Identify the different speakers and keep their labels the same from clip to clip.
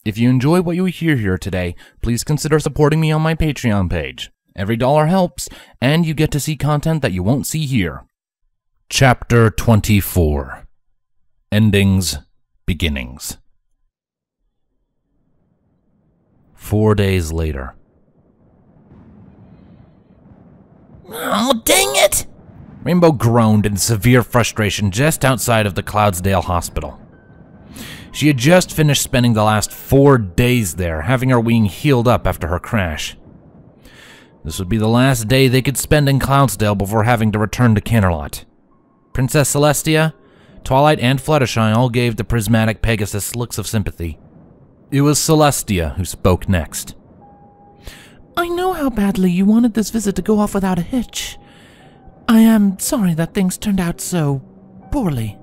Speaker 1: If you enjoy what you hear here today, please consider supporting me on my Patreon page. Every dollar helps, and you get to see content that you won't see here. Chapter 24. Endings, Beginnings. 4 days later.
Speaker 2: Oh, dang it!
Speaker 1: Rainbow groaned in severe frustration just outside of the Cloudsdale hospital. She had just finished spending the last 4 days there, having her wing healed up after her crash. This would be the last day they could spend in Cloudsdale before having to return to Canterlot. Princess Celestia, Twilight, and Fluttershy all gave the prismatic Pegasus looks of sympathy. It was Celestia who spoke next.
Speaker 3: I know how badly you wanted this visit to go off without a hitch. I am sorry that things turned out so poorly.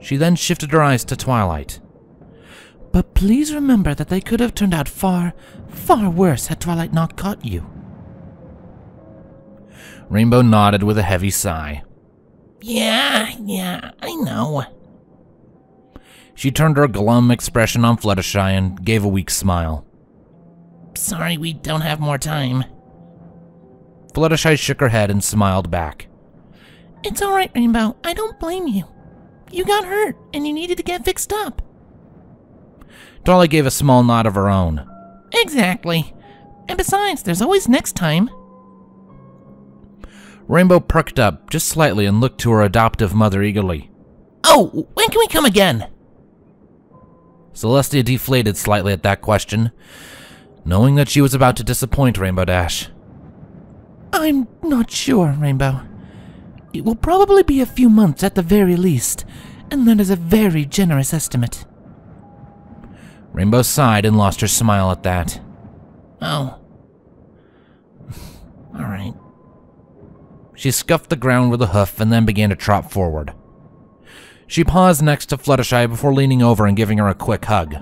Speaker 1: She then shifted her eyes to Twilight.
Speaker 3: But please remember that they could have turned out far, far worse had Twilight not caught you.
Speaker 1: Rainbow nodded with a heavy sigh.
Speaker 2: Yeah, I know.
Speaker 1: She turned her glum expression on Fluttershy and gave a weak smile.
Speaker 2: Sorry we don't have more time.
Speaker 1: Fluttershy shook her head and smiled back.
Speaker 3: It's alright, Rainbow. I don't blame you. You got hurt, and you needed to get fixed up.
Speaker 1: Twilight gave a small nod of her own.
Speaker 3: Exactly. And besides, there's always next time.
Speaker 1: Rainbow perked up just slightly and looked to her adoptive mother eagerly.
Speaker 2: Oh, when can we come again?
Speaker 1: Celestia deflated slightly at that question, knowing that she was about to disappoint Rainbow Dash.
Speaker 3: I'm not sure, Rainbow. It will probably be a few months at the very least, and that is a very generous estimate.
Speaker 1: Rainbow sighed and lost her smile at that.
Speaker 2: Oh. Alright.
Speaker 1: She scuffed the ground with a hoof and then began to trot forward. She paused next to Fluttershy before leaning over and giving her a quick hug.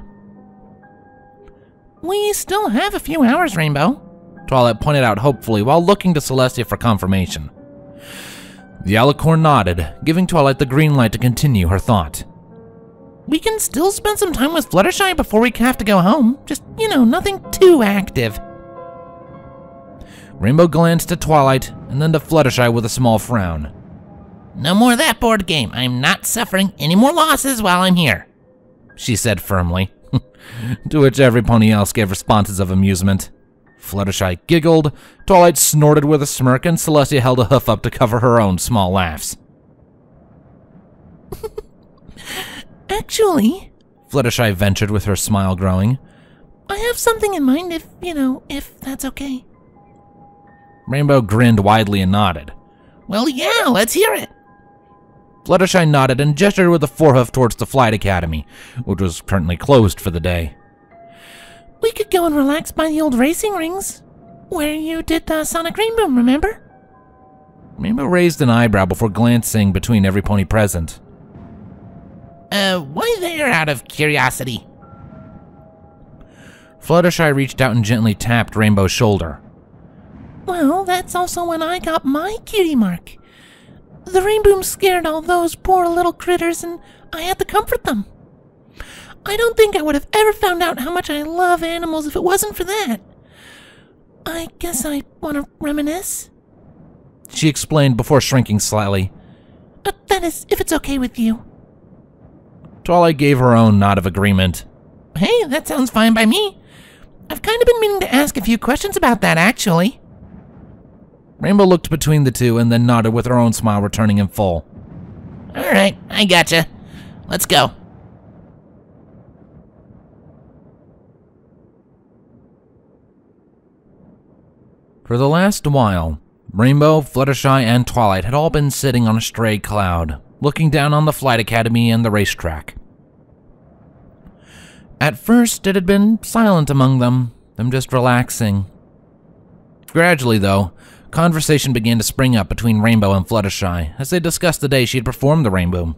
Speaker 3: We still have a few hours, Rainbow,
Speaker 1: Twilight pointed out hopefully while looking to Celestia for confirmation. The alicorn nodded, giving Twilight the green light to continue her thought.
Speaker 3: We can still spend some time with Fluttershy before we have to go home. Just, nothing too active.
Speaker 1: Rainbow glanced at Twilight and then to Fluttershy with a small frown.
Speaker 2: No more of that board game. I'm not suffering any more losses while I'm here,
Speaker 1: she said firmly, to which every pony else gave responses of amusement. Fluttershy giggled, Twilight snorted with a smirk, and Celestia held a hoof up to cover her own small laughs.
Speaker 3: Actually,
Speaker 1: Fluttershy ventured with her smile growing,
Speaker 3: I have something in mind if that's okay.
Speaker 1: Rainbow grinned widely and nodded.
Speaker 2: Well, yeah, let's hear it.
Speaker 1: Fluttershy nodded and gestured with a forehoof towards the Flight Academy, which was currently closed for the day.
Speaker 3: We could go and relax by the old racing rings, where you did the Sonic Rainboom, remember?
Speaker 1: Rainbow raised an eyebrow before glancing between every pony present.
Speaker 2: Why there, out of curiosity?
Speaker 1: Fluttershy reached out and gently tapped Rainbow's shoulder.
Speaker 3: Well, that's also when I got my cutie mark. The rainboom scared all those poor little critters, and I had to comfort them. I don't think I would have ever found out how much I love animals if it wasn't for that. I guess I want to reminisce,
Speaker 1: she explained before shrinking slightly.
Speaker 3: That is, if it's okay with you.
Speaker 1: Twilight gave her own nod of agreement.
Speaker 2: Hey, that sounds fine by me. I've kind of been meaning to ask a few questions about that, actually.
Speaker 1: Rainbow looked between the two and then nodded with her own smile returning in full.
Speaker 2: Alright, I gotcha. Let's go.
Speaker 1: For the last while, Rainbow, Fluttershy, and Twilight had all been sitting on a stray cloud, looking down on the Flight Academy and the racetrack. At first, it had been silent among them just relaxing. Gradually, though, conversation began to spring up between Rainbow and Fluttershy as they discussed the day she had performed the rainboom.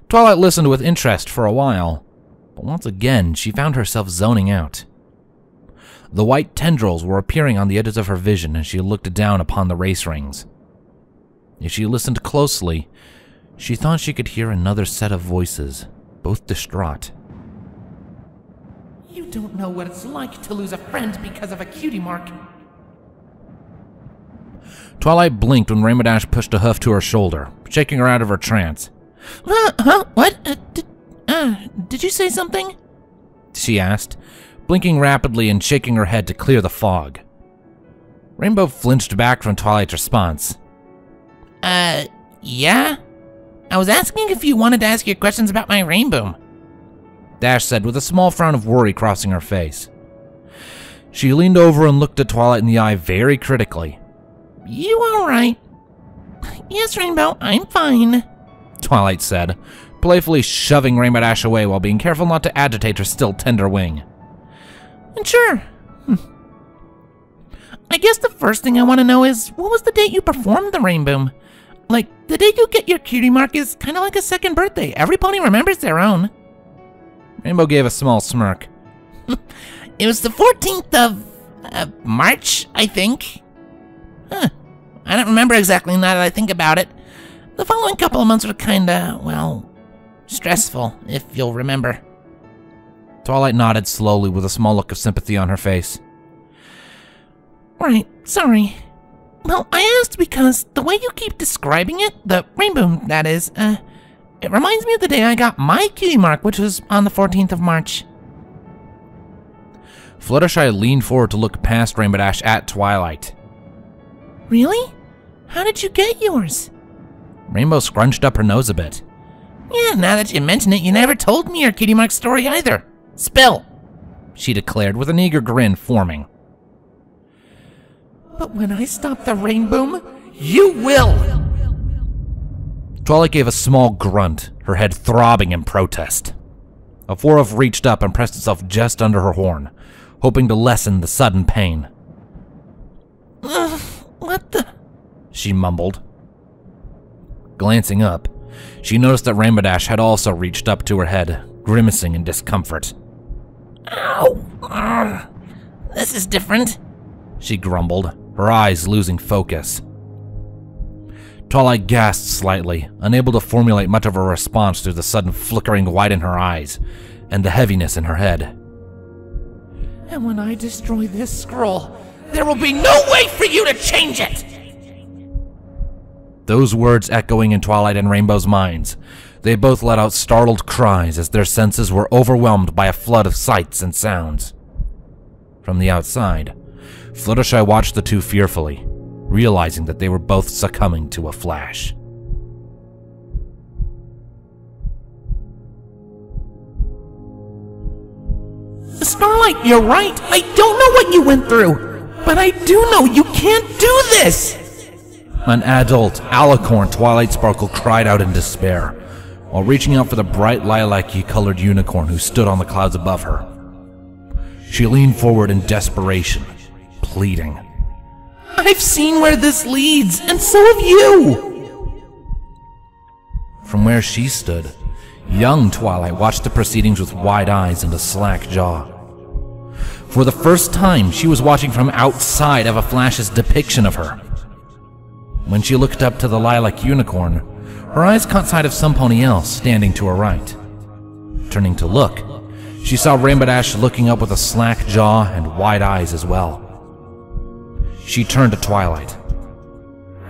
Speaker 1: Twilight listened with interest for a while, but once again she found herself zoning out. The white tendrils were appearing on the edges of her vision as she looked down upon the race rings. If she listened closely, she thought she could hear another set of voices, both distraught.
Speaker 3: You don't know what it's like to lose a friend because of a cutie mark.
Speaker 1: Twilight blinked when Rainbow Dash pushed a hoof to her shoulder, shaking her out of her trance.
Speaker 3: What? Did you say something?
Speaker 1: She asked, blinking rapidly and shaking her head to clear the fog. Rainbow flinched back from Twilight's response.
Speaker 3: Yeah? I was asking if you wanted to ask your questions about my rainboom.
Speaker 1: Dash said with a small frown of worry crossing her face. She leaned over and looked at Twilight in the eye very critically.
Speaker 3: You alright? Yes, Rainbow, I'm fine,
Speaker 1: Twilight said, playfully shoving Rainbow Dash away while being careful not to agitate her still tender wing.
Speaker 3: Sure. I guess the first thing I want to know is, what was the date you performed the rainboom? Like, the date you get your cutie mark is kind of like a second birthday. Every pony remembers their own.
Speaker 1: Rainbow gave a small smirk.
Speaker 3: It was the 14th of March, I think. I don't remember exactly now that I think about it. The following couple of months were kinda, well, stressful, if you'll remember.
Speaker 1: Twilight nodded slowly with a small look of sympathy on her face.
Speaker 3: Right, sorry. Well, I asked because the way you keep describing it, the rainboom, that is, it reminds me of the day I got my cutie mark, which was on the 14th of March.
Speaker 1: Fluttershy leaned forward to look past Rainbow Dash at Twilight.
Speaker 3: Really? How did you get yours?
Speaker 1: Rainbow scrunched up her nose a bit.
Speaker 3: Yeah, now that you mention it, you never told me your cutie mark story either. Spill,
Speaker 1: she declared with an eager grin forming.
Speaker 3: But when I stop the rainboom, you will!
Speaker 1: Twilight gave a small grunt, her head throbbing in protest. A four-hoof reached up and pressed itself just under her horn, hoping to lessen the sudden pain.
Speaker 3: What the?
Speaker 1: She mumbled. Glancing up, she noticed that Rainbow Dash had also reached up to her head, grimacing in discomfort.
Speaker 3: Ow! This is different,
Speaker 1: she grumbled, her eyes losing focus. Twilight gasped slightly, unable to formulate much of a response through the sudden flickering white in her eyes and the heaviness in her head.
Speaker 3: And when I destroy this scroll, there will be no way for you to change it!
Speaker 1: Those words echoing in Twilight and Rainbow's minds, they both let out startled cries as their senses were overwhelmed by a flood of sights and sounds. From the outside, Fluttershy watched the two fearfully, realizing that they were both succumbing to a flash.
Speaker 3: Starlight, you're right. I don't know what you went through, but I do know you can't do this!
Speaker 1: An adult alicorn Twilight Sparkle cried out in despair, while reaching out for the bright lilac-colored unicorn who stood on the clouds above her. She leaned forward in desperation, pleading.
Speaker 3: I've seen where this leads, and so have you!
Speaker 1: From where she stood, young Twilight watched the proceedings with wide eyes and a slack jaw. For the first time, she was watching from outside of a Flash's depiction of her. When she looked up to the lilac unicorn, her eyes caught sight of some pony else standing to her right. Turning to look, she saw Rainbow Dash looking up with a slack jaw and wide eyes as well. She turned to Twilight.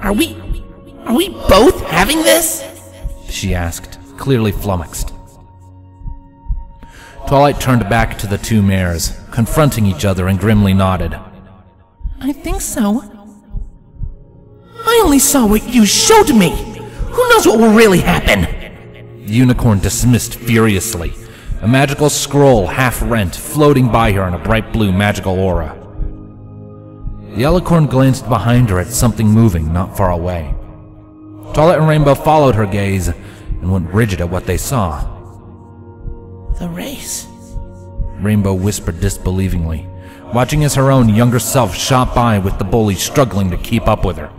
Speaker 3: Are we both having this?
Speaker 1: She asked, clearly flummoxed. Twilight turned back to the two mares, confronting each other, and grimly nodded.
Speaker 3: I think so. I only saw what you showed me. Who knows what will really happen?
Speaker 1: The unicorn dismissed furiously, a magical scroll half-rent floating by her in a bright blue magical aura. The alicorn glanced behind her at something moving not far away. Twilight and Rainbow followed her gaze and went rigid at what they saw.
Speaker 3: The race.
Speaker 1: Rainbow whispered disbelievingly, watching as her own younger self shot by with the bully struggling to keep up with her.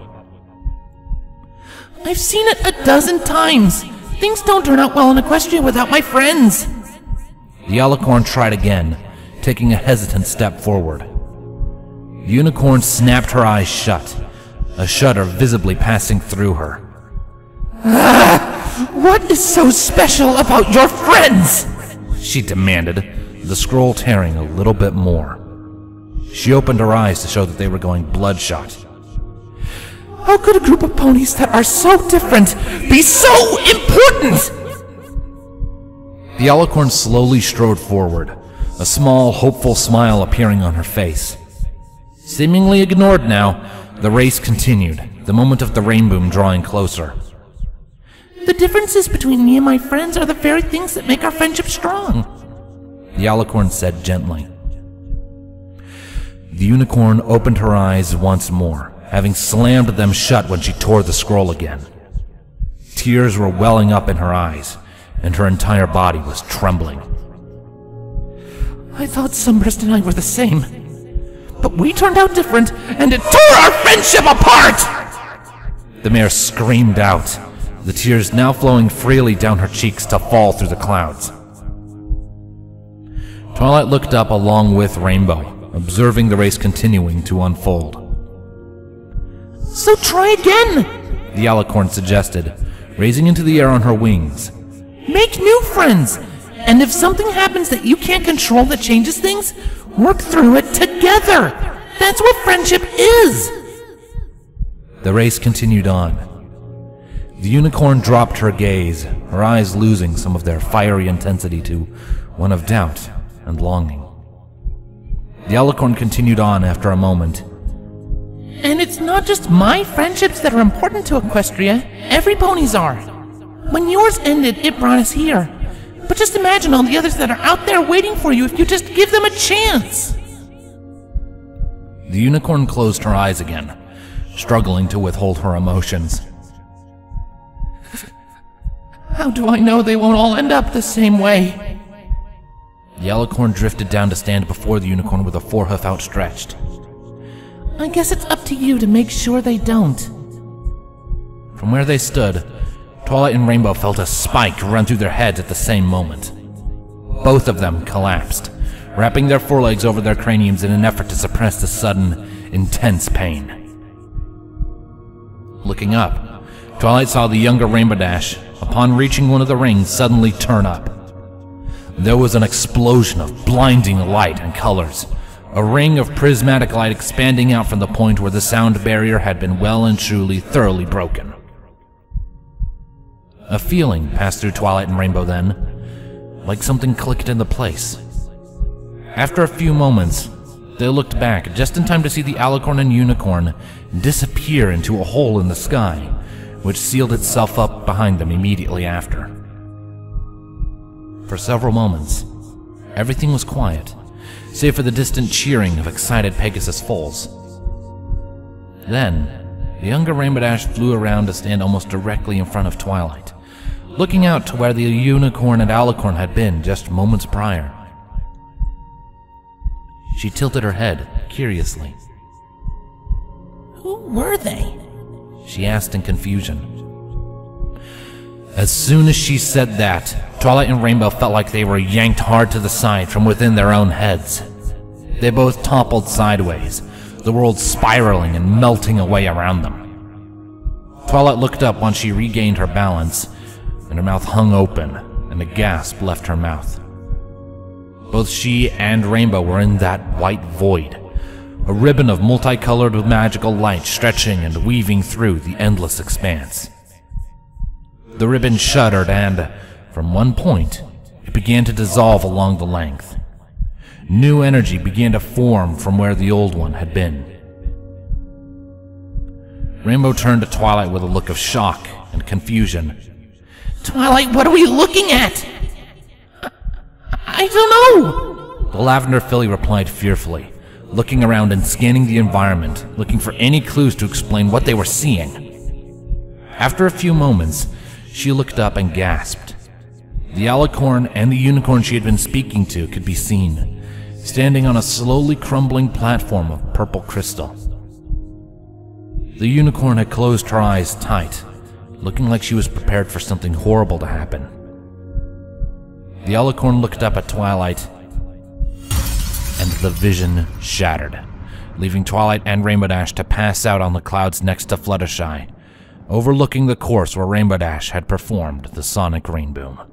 Speaker 3: I've seen it a dozen times. Things don't turn out well in Equestria without my friends.
Speaker 1: The alicorn tried again, taking a hesitant step forward. The unicorn snapped her eyes shut, a shudder visibly passing through her.
Speaker 3: What is so special about your friends?
Speaker 1: she demanded, the scroll tearing a little bit more. She opened her eyes to show that they were going bloodshot.
Speaker 2: How could a group of ponies that are so different be so important?
Speaker 1: The alicorn slowly strode forward, a small, hopeful smile appearing on her face. Seemingly ignored now, the race continued, the moment of the rainboom drawing closer.
Speaker 3: The differences between me and my friends are the very things that make our friendship strong,
Speaker 1: the alicorn said gently. The unicorn opened her eyes once more, having slammed them shut when she tore the scroll again. Tears were welling up in her eyes, and her entire body was trembling.
Speaker 2: I thought Sunburst and I were the same, but we turned out different, and it tore our friendship apart!
Speaker 1: The mare screamed out, the tears now flowing freely down her cheeks to fall through the clouds. Twilight looked up along with Rainbow, observing the race continuing to unfold.
Speaker 3: So try again,
Speaker 1: the alicorn suggested, raising into the air on her wings.
Speaker 3: Make new friends, and if something happens that you can't control that changes things, work through it together. That's what friendship is.
Speaker 1: The race continued on. The unicorn dropped her gaze, her eyes losing some of their fiery intensity to one of doubt and longing. The alicorn continued on after a moment.
Speaker 3: And it's not just my friendships that are important to Equestria. Every pony's are. When yours ended, it brought us here. But just imagine all the others that are out there waiting for you if you just give them a chance.
Speaker 1: The unicorn closed her eyes again, struggling to withhold her emotions.
Speaker 2: How do I know they won't all end up the same way?
Speaker 1: The alicorn drifted down to stand before the unicorn with a forehoof outstretched.
Speaker 3: I guess it's up to you to make sure they don't.
Speaker 1: From where they stood, Twilight and Rainbow felt a spike run through their heads at the same moment. Both of them collapsed, wrapping their forelegs over their craniums in an effort to suppress the sudden, intense pain. Looking up, Twilight saw the younger Rainbow Dash, upon reaching one of the rings, suddenly turn up. There was an explosion of blinding light and colors, a ring of prismatic light expanding out from the point where the sound barrier had been well and truly thoroughly broken. A feeling passed through Twilight and Rainbow then, like something clicked into place. After a few moments, they looked back just in time to see the alicorn and unicorn disappear into a hole in the sky, which sealed itself up behind them immediately after. For several moments, everything was quiet, save for the distant cheering of excited Pegasus foals. Then, the younger Rainbow Dash flew around to stand almost directly in front of Twilight, looking out to where the unicorn and alicorn had been just moments prior. She tilted her head, curiously.
Speaker 3: Who were they?
Speaker 1: She asked in confusion. As soon as she said that, Twilight and Rainbow felt like they were yanked hard to the side from within their own heads. They both toppled sideways, the world spiraling and melting away around them. Twilight looked up once she regained her balance, and her mouth hung open, and a gasp left her mouth. Both she and Rainbow were in that white void, a ribbon of multicolored magical light stretching and weaving through the endless expanse. The ribbon shuddered and, from one point, it began to dissolve along the length. New energy began to form from where the old one had been. Rainbow turned to Twilight with a look of shock and confusion.
Speaker 3: Twilight, what are we looking at? I don't know!
Speaker 1: The lavender filly replied fearfully, looking around and scanning the environment, looking for any clues to explain what they were seeing. After a few moments, she looked up and gasped. The alicorn and the unicorn she had been speaking to could be seen, standing on a slowly crumbling platform of purple crystal. The unicorn had closed her eyes tight, looking like she was prepared for something horrible to happen. The alicorn looked up at Twilight, and the vision shattered, leaving Twilight and Rainbow Dash to pass out on the clouds next to Fluttershy, overlooking the course where Rainbow Dash had performed the sonic rainboom.